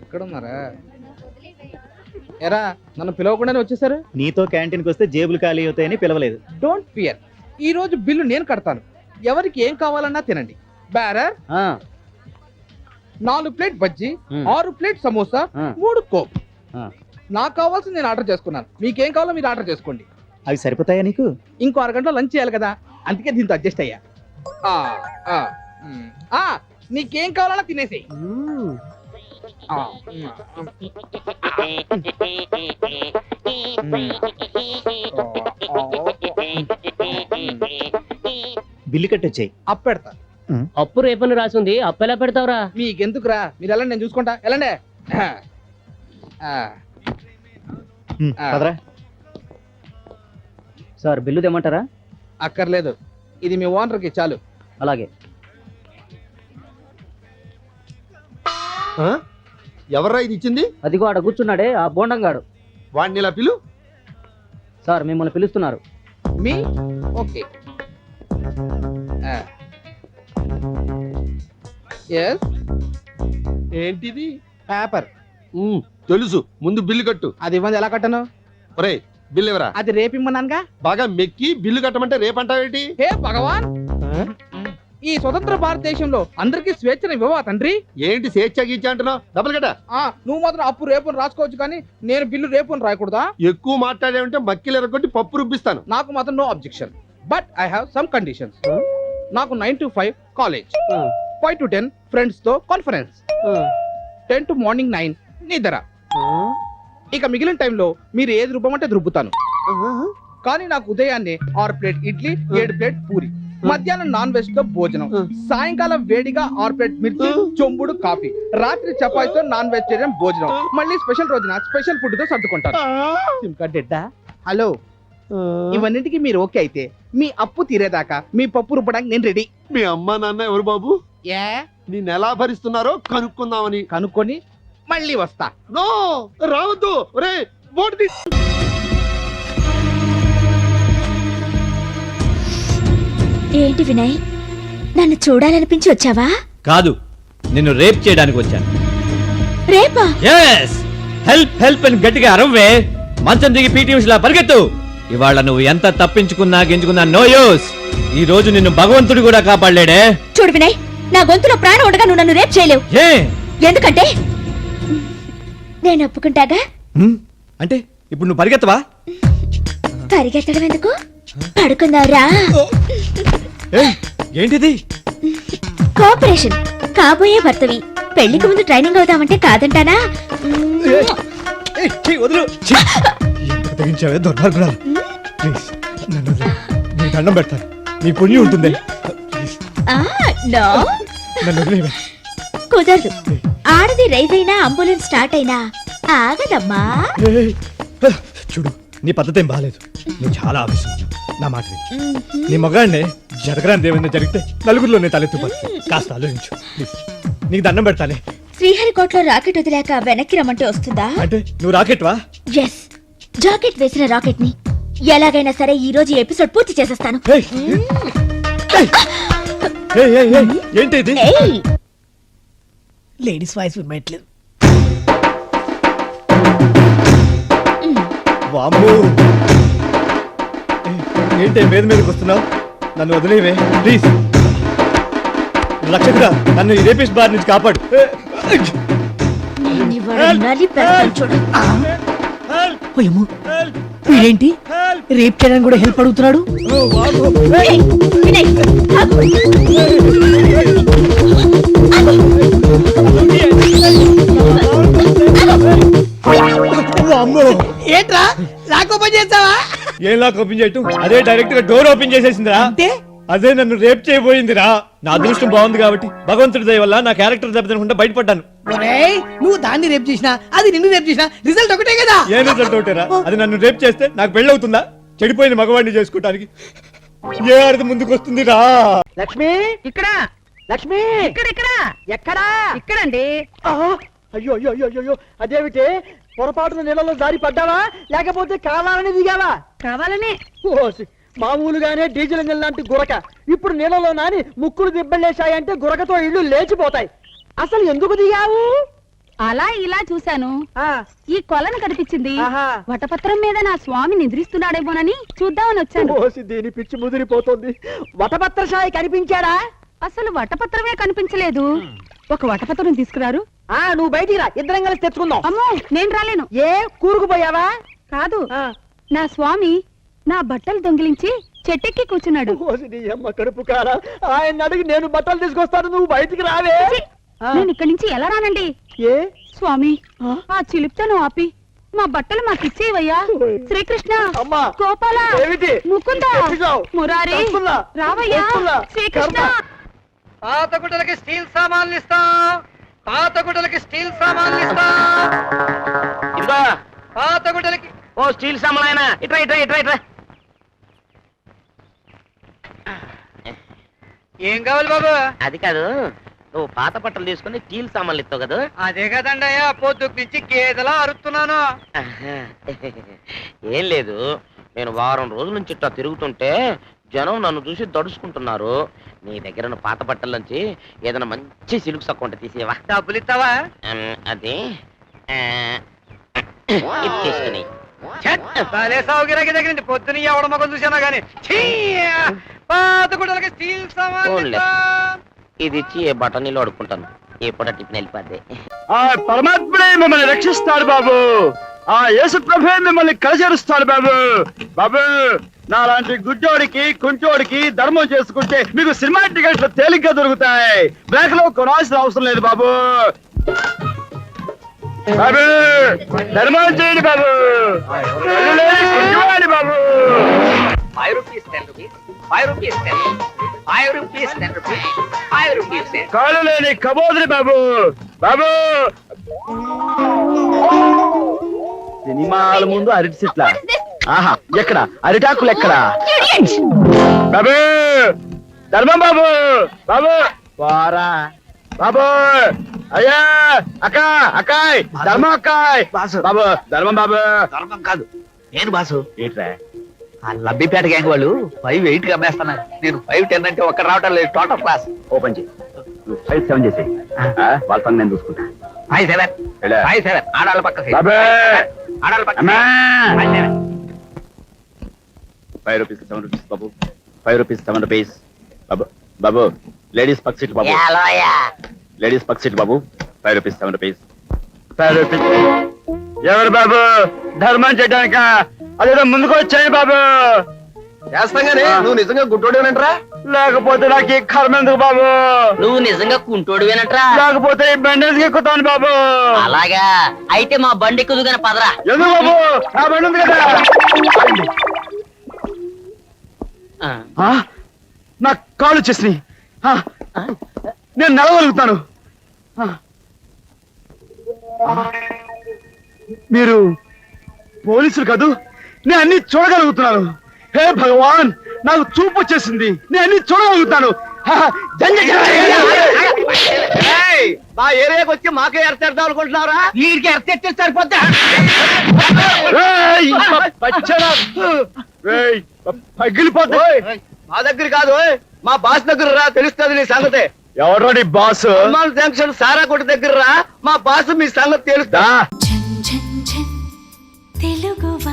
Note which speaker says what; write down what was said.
Speaker 1: ఇక్కడ ఉన్నారా? ఎరా నన్ను పిలవకుండానే వచ్చేసారు.
Speaker 2: నీతో క్యాంటీన్కి వస్తే జేబులు ఖాళీ అవుతాయని పిలవలేదు.
Speaker 1: డోంట్ ఫియర్, ఈ రోజు బిల్లు నేను కడతాను. ఎవరికి ఏం కావాలన్నా తినండి. Bearer 4 plate bajji, 6 plate samosa, 3 coke. నాకు కావాల్సింది నేను ఆర్డర్ చేసుకున్నాను. మీకేం కావాలో మీరు ఆర్డర్ చేసుకోండి.
Speaker 2: అవి సరిపోతాయా నీకు?
Speaker 1: ఇంకో అరగంటలో లంచ్ చేయాలి కదా, అందుకే దీంతో అడ్జస్ట్ అయ్యా. నీకేం కావాలన్నా తినేసేయి.
Speaker 2: బిల్లు కట్టొచ్చాయి.
Speaker 1: అప్పెడతా.
Speaker 3: అప్పు రేపని రాసింది, అప్పు ఎలా పెడతావురా?
Speaker 1: మీకెందుకురా, మీరు వెళ్ళండి, నేను చూసుకుంటా. వెళ్ళండి.
Speaker 3: సార్ బిల్లు తెమ్మంటారా?
Speaker 1: అక్కర్లేదు, ఇది మీ ఓనర్కి చాలు.
Speaker 3: అలాగే.
Speaker 4: ఎవర్రా ఇది ఇచ్చింది?
Speaker 3: అదిగో ఆడ కూర్చున్నాడే ఆ బోండంగాడు.
Speaker 4: వాడిని ఇలా పిలు.
Speaker 3: సార్ మిమ్మల్ని పిలుస్తున్నారు.
Speaker 1: మీ ఓకే.
Speaker 4: ఏంటిది?
Speaker 1: పేపర్.
Speaker 4: తెలుసు, ముందు బిల్లు కట్టు.
Speaker 1: అది ఇవ్వండి. ఎలా కట్టను?
Speaker 4: ఒరే బిల్లు ఎవరా?
Speaker 1: అది రేపిమ్మన్నానుగా.
Speaker 4: బాగా మెక్కి బిల్లు కట్టమంటే రేపంటావేంటి?
Speaker 1: హే భగవాన్, ఈ స్వతంత్ర భారతదేశంలో అందరికీ స్వేచ్ఛను ఇవ్వవా తండ్రి?
Speaker 4: ఏంటి స్వేచ్ఛ గీచ్చ అంటున్నావు? డబ్బులు కట్ట.
Speaker 1: నువ్వు మాత్రం అప్పు రేపుని రాసుకోవచ్చు, కానీ నేను బిల్లు రేపుని రాయకూడదా?
Speaker 4: ఎక్కువ మాట్లాడేమంటే మక్కిలు ఎరగొట్టి పప్పు రుబ్బిస్తాను.
Speaker 1: నాకు మాత్రం no objection, but I have some conditions. నాకు 9 to 5 కాలేజ్, 5 to 10 ఫ్రెండ్స్ తో కాన్ఫరెన్స్, 10 to మార్నింగ్ 9 నిద్ర. ఇక మిగిలిన టైంలో మీరు ఏది రుబ్బమంటే రుబ్బుతాను. కానీ నాకు ఉదయాన్నే 6 ప్లేట్ ఇడ్లీ, 7 ప్లేట్ పూరి, మధ్యాహ్నం నాన్ వెజ్ తో భోజనం, సాయంకాలం వేడిగా 6 ప్లేట్ మిర్చి, చొంబుడు కాఫీ, రాత్రి చపాతీతో నాన్ వెజిటేరియన్ భోజనం, మళ్ళీ స్పెషల్ రోజున స్పెషల్ ఫుడ్ తో సర్దుకుంటాను. హలో, ఇవన్నింటికి మీరు ఓకే అయితే మీ అప్పు తీరేదాకా మీ పప్పు రుబ్బడానికి నేను రెడీ.
Speaker 4: మీ అమ్మా నాన్న ఎవరు బాబు? నేను ఎలా భరిస్తున్నారో కనుక్కుందామని.
Speaker 1: కనుక్కొని మళ్ళీ వస్తా.
Speaker 4: నో రావద్దు. ఒరే బోర్డు తీ.
Speaker 5: ఏంటి వినయ్, నన్ను చూడాలనిపించి వచ్చావా?
Speaker 6: కాదు, నిన్ను రేప్ చేయడానికి వచ్చాను.
Speaker 5: రేపా?
Speaker 6: yes హెల్ప్ హెల్ప్ అని గట్టిగా అరవే. మంచం దిగి పీటీ ఉషలా పరిగెత్తు. ఇవాళ నువ్వు ఎంత తప్పించుకున్నా గించుకున్నా నో యూస్. ఈ రోజు నిన్ను భగవంతుడు కూడా కాపాడలేడే.
Speaker 5: చూడు వినయ్, నా గొంతులో ప్రాణం ఉండగా నువ్వు నన్ను రేప్ చేయలేవు. ఎందుకంటే నేను ఒప్పుకుంటాగా.
Speaker 6: అంటే ఇప్పుడు నువ్వు పరిగెత్తవా?
Speaker 5: పరిగెత్తడం ఎందుకు, పడుకుందావురా.
Speaker 6: ఏంటిది?
Speaker 5: కోఆపరేషన్. కాబోయే భర్తవి, పెళ్లికి ముందు ట్రైనింగ్ అవుతామంటే కాదంటానా?
Speaker 6: నీ దండం పెడతాను, నీ పుణ్యం ఉంటుంది.
Speaker 5: కుదరదు. ఆడది రైజ్ అయినా అంబులెన్స్ స్టార్ట్ అయినా ఆగదమ్మా.
Speaker 6: చూడు, నీ పద్ధతి ఏం బాగాలేదు. నువ్వు చాలా ఆవేశం. నా మాట విను. నీ మగాడినే జరగరాని ఏమైనా జరిగితే నలుగురిలో నేను తలెత్తుపడుతుంది. కాస్త ఆలోచించు ప్లీజ్. నీకు దండం పెడతానే.
Speaker 5: శ్రీహరికోటలో రాకెట్ వదిలేక వెనక్కి రమ్మంటే వస్తుందా?
Speaker 6: అంటే నువ్వు రాకెట్వా?
Speaker 5: ఎస్, జాకెట్ వేసిన రాకెట్ ని. ఎలాగైనా సరే ఈ రోజు ఎపిసోడ్ పూర్తి చేసేస్తాను.
Speaker 6: ఏంటి ఇది?
Speaker 7: లేడీస్ వాయిస్ వినట్లేదు.
Speaker 6: ఏంటి మీద మీదకి వస్తున్నావు? నన్ను వదిలేవే ప్లీజ్. లక్షకుడా, నన్ను ఈ రేపిస్ట్ బార్ నుంచి కాపాడు.
Speaker 7: ఏంటి రేప్ చేయడానికి కూడా హెల్ప్ అడుగుతున్నాడు? ఏంట్రా లాక్ ఓపెన్ చేస్తావా?
Speaker 6: ఏం లాక్ ఓపెన్ చేయటం? అదే డైరెక్ట్ గా డోర్ ఓపెన్ చేసేసిందిరా. అదే నన్ను రేప్ చేయబోయిందిరా. నా అదృష్టం బాగుంది కాబట్టి భగవంతుడి దయ వల్ల నా క్యారెక్టర్ దెబ్బతినకుండా బయటపడ్డాను.
Speaker 7: నువ్వు దాన్ని రేప్ చేసినా అది నిన్ను రేప్ చేసినా రిజల్ట్ ఒకటే కదా.
Speaker 6: ఏ రిజల్ట్ ఒకటేరా? అది నన్ను రేప్ చేస్తే నాకు పెళ్ళవుతుందా? చెడిపోయిన మగవాడిని చేసుకోవడానికి ఏ ఆడది ముందుకు వస్తుంది రా?
Speaker 7: లక్ష్మి ఇక్కడ, లక్ష్మి ఇక్కడ, ఇక్కడ ఎక్కడా? ఇక్కడండి. అయ్యో అయ్యో అయ్యో అయ్యో, అదేమిటే పొరపాటున నీళ్ళలో జారి పడ్డావా లేకపోతే కావాలని దిగావా? కావాలని. మామూలుగానే డీజిల్ ఇంజన్ లాంటి గురక ఇప్పుడు నీళ్ళలో నాని ముక్కులు దిబ్బలేశాయంటే గురకతో ఇళ్ళు లేచిపోతాయి. అసలు ఎందుకు దిగావు?
Speaker 8: అలా ఇలా చూశాను.
Speaker 7: ఆ,
Speaker 8: ఈ కొలను కనిపించింది.
Speaker 7: ఆహా.
Speaker 8: వటపత్రం మీద నా స్వామి నిద్రిస్తున్నాడేమోనని చూద్దామని వచ్చాను.
Speaker 7: ఓసి దీని పిచ్చి ముదిరిపోతుంది. వటపత్ర సాయి కనిపించాడా?
Speaker 8: అసలు వటపత్రమే కనిపించలేదు. ఒక వటపత్రం తీసుకురారు.
Speaker 7: నువ్వు బయటికి రా, ఇద్దరం కలిసి తెచ్చుకుందాం.
Speaker 8: అమ్మో, నేను రాలేను.
Speaker 7: ఏ కూరుకుపోయావా?
Speaker 8: కాదు,
Speaker 7: ఆ,
Speaker 8: నా స్వామి నా బట్టలు దొంగిలించి చెట్టెక్కి కూర్చున్నాడు.
Speaker 7: ఓసి నీ అమ్మ కడుపు కారా. ఆయన అడిగి నేను బట్టలు తీసుకొస్తాను, నువ్వు బయటికి రావే.
Speaker 8: ఛీ! నేను ఇక్కడి నుంచి ఎలా రానండి?
Speaker 7: ఏ
Speaker 8: స్వామి, ఆ చిలుపుతను ఆపి మా బట్టలు మాకిచ్చేవయ్యా. శ్రీకృష్ణ,
Speaker 7: అమ్మా.
Speaker 8: గోపాల,
Speaker 7: ఏమిటి?
Speaker 8: ముకుంద,
Speaker 7: ఎత్తుకోవు.
Speaker 8: మురారి,
Speaker 7: వస్తున్నా.
Speaker 8: రావయ్యా.
Speaker 7: వస్తున్నా.
Speaker 8: శ్రీకృష్ణ,
Speaker 1: పాత గుడ్డలకి స్టీల్ సామాన్లు ఇస్తాం. పాత గుడ్డలకి స్టీల్ సామాన్లు ఇస్తాం.
Speaker 3: ఇదిగో
Speaker 1: పాత గుడ్డలకి
Speaker 3: ఓ స్టీల్ సామాన్, ఇట్రా ఇట్రా ఇట్రా ఇట్రా.
Speaker 1: ఏం కావాలి బాబు?
Speaker 3: అది కాదు, నువ్వు పాత బట్టలు తీసుకుని స్టీల్ సామాన్లు ఇస్తావు కదా.
Speaker 1: అదే కదండి అయ్యా, పొద్దుకు నుంచి గేదెలా అరుస్తున్నాను.
Speaker 3: ఆహా. ఏం లేదు, నేను వారం రోజుల నుంచి ఇట్లా తిరుగుతుంటే జనం నన్ను చూసి దడుచుకుంటున్నారు. నీ దగ్గర ఉన్న పాత బట్టల నుంచి ఏదైనా మంచి సిల్క్ సక్కుంటే తీసేవా?
Speaker 1: డబ్బులు ఇస్తావా?
Speaker 3: అది ఇది తీసుకుని.
Speaker 1: భలే సౌకర్యానికి దగ్గర నుంచి పొద్దున ఎవడ మొక్కలు చూసానా గానీ ఛీ! పాత గుడ్డలకి స్టీల్ సామాన్లు
Speaker 3: ఓన్లే.
Speaker 1: ఇస్తాం.
Speaker 3: ఇది ఇచ్చి ఏ బట్టనీళ్ళు అడుక్కుంటాను. ఎప్పుడ టిఫిన్ వెళ్ళిపోద్ది.
Speaker 4: ఆ పరమాత్ముడే మిమ్మల్ని రక్షిస్తాడు బాబు. ఆ యేసు ప్రభువే మిమ్మల్ని కలిసేరుస్తాడు బాబు. బాబు, నాలాంటి గుడ్డోడికి కుంటోడికి ధర్మం చేసుకుంటే మీకు సినిమా టికెట్లు తేలిగ్గా దొరుకుతాయి. బ్లాక్ లో కొనాల్సిన అవసరం లేదు బాబు. బాబు, ధర్మం చేయండి బాబు. కుంటివాడి బాబు.
Speaker 1: 5 rupees, 10 rupees, 5 rupees, 10 rupees, 5 rupees, 10 rupees, 5 rupees, 10.
Speaker 4: కాలు లేని కబోదిరి బాబు. బాబు, సినిమాల ముందు అరటి చెట్ల. ఆహా, ఎక్కడ అరిటాకులు ఎక్కడ? బాబు, ధర్మం బాబు. బాబు వారా బాబు. అయ్యా అక్క, అక్కాయ్ ధర్మం, అక్కాయ్ బాబు. ధర్మం బాబు.
Speaker 9: ధర్మం కాదు, నేను బాసు.
Speaker 4: ఏంట్రా?
Speaker 9: ఆ లబ్బిపేట గ్యాంగ్ వాళ్ళు 5-8 కి అమ్మేస్తున్నారు. నేను 5-10 అంటే ఒక్క రావటం లేదు. Total class.
Speaker 4: ఓపెన్ చేయి. 5-7 చేసేయి. వాళ్ళ పని నేను చూసుకుంటా.
Speaker 9: 5-7
Speaker 4: ఎలా?
Speaker 9: 5-7 ఆడాళ్ళ పక్క సీట్.
Speaker 4: బాబు,
Speaker 9: ఆడాళ్ళ పక్క
Speaker 4: అమ్మా.
Speaker 9: 5-7.
Speaker 4: 5 rupees, 7 rupees బాబు. 5 rupees, 7 rupees బాబు. బాబు, లేడీస్ పక్క సీట్ బాబు. లేడీస్ పక్క సీట్ బాబు. 5 rupees, 7 rupees. 5 rupees. ఎవరు బాబు? ధర్మం చేయడానిక? అదేదో ముందుకు వచ్చాయి బాబు.
Speaker 9: చేస్తాగానే నువ్వు నిజంగా గుడ్డోడేనంటరా?
Speaker 4: లేకపోతే నాకు ఈ కర్మ ఎందుకు బాబు?
Speaker 3: నువ్వు నిజంగా కుంటోడివేనట్రా?
Speaker 4: లేకపోతే ఈ బండేజ్ ఎక్కుతాను బాబు.
Speaker 3: అలాగా అయితే మా బండి కుదుగానే పదరా.
Speaker 4: ఎందుకు బాబు? నా బండి ఉంది కదా. ఆ, నా కాళ్ళు వచ్చేసినాయి. నేను నడవగలుగుతాను. మీరు పోలీసులు కాదు, నేను అన్ని చూడగలుగుతున్నాను. హే భగవాన్, నాకు చూపు వచ్చేసింది. నేను అన్ని చూడగలుగుతాను.
Speaker 9: మా ఏరియాకి వచ్చి మాకే ఎరచేద్దాం అనుకుంటున్నారా? వీడికి ఎరచేస్తే సరిపోద్దా?
Speaker 4: పగిలిపోతాయి.
Speaker 9: మా దగ్గర కాదు, మా బాస్ దగ్గర రా, తెలుస్తుంది నీ సంగతే.
Speaker 4: ఎవరో నీ బాస్?
Speaker 9: జంక్షన్ సారా కొట్టు దగ్గర రా, మా బాస్ మీ సంగతి తెలుస్తా.
Speaker 5: తెలుగువా